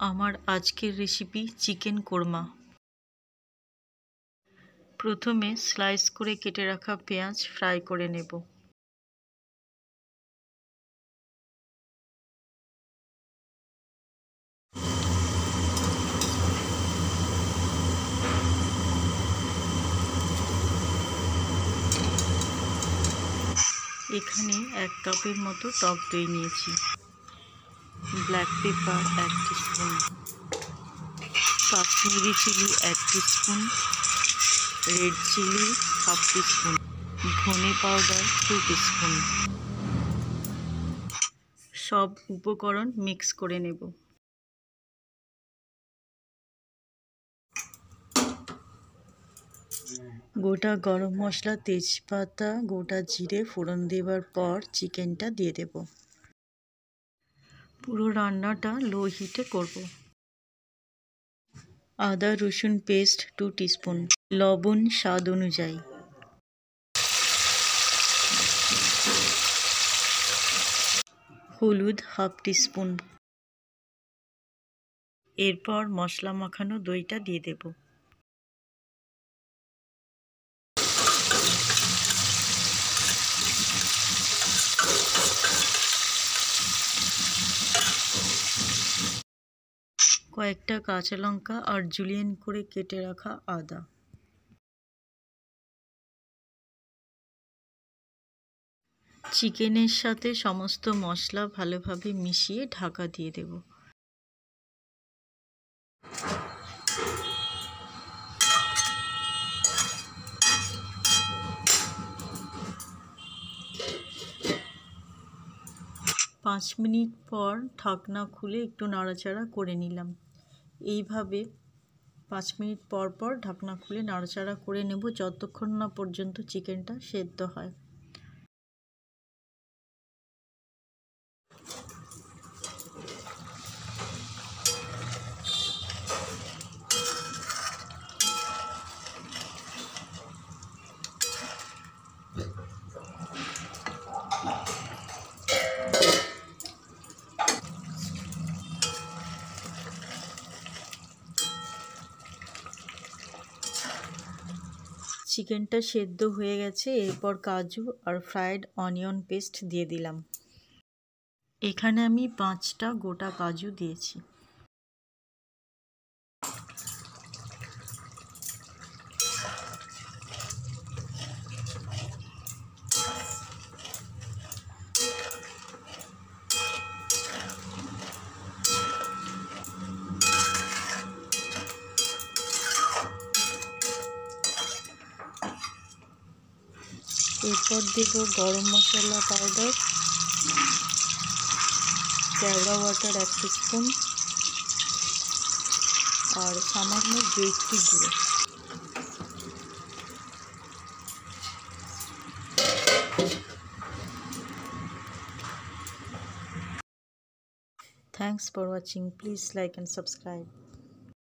আমার আজকের recipe chicken korma. প্রথমে স্লাইস করে কেটে রাখা পেঁয়াজ ফ্রাই করে নেব। এখানে 1 কাপের মতো টক দই নিয়েছি। Black pepper 1 teaspoon, Kashmiri chilli 1 teaspoon, red chilli 1/2 teaspoon, ধনে পাউডার 2 টিস্পুন। সব উপকরণ মিক্স করে নেব। গোটা গরম মশলা, তেজপাতা, গোটা জিরে ফোড়ন দেওয়ার পর চিকেনটা দিয়ে দেব। পুরো রান্নাটা লো হিটে করব। আদা রসুন পেস্ট 2 টিস্পুন, লবণ স্বাদ অনুযায়ী, হলুদ 1/2 টিস্পুন। এরপর মশলা মাখানো দইটা দিয়ে দেব। কয়েকটা কাঁচা লঙ্কা আর জুলিয়েন করে কেটে রাখা আদা। চিকেনের সাথে সমস্ত মশলা ভালোভাবে মিশিয়ে ঢাকা দিয়ে দেব। পাঁচ মিনিট পর ঢাকনা খুলে একটু নাড়াচাড়া করে নিলাম। এইভাবে 5 মিনিট পর পর ঢাকনা খুলে নাড়াচাড়া করে নেব যতক্ষণ না পর্যন্ত চিকেনটা সেদ্ধ হয়। চিকেনটা সেদ্ধ হয়ে গেছে। এরপর কাজু আর ফ্রাইড অনিয়ন পেস্ট দিয়ে দিলাম। এখানে আমি 5টা গোটা কাজু দিয়েছি। এরপর দেব গরম মশলা পাউডার, কেওড়া ওয়াটার 1 টিস্পুন আর সামান্য জয়িত্রী গুঁড়ো। Thanks for watching. Please like and subscribe.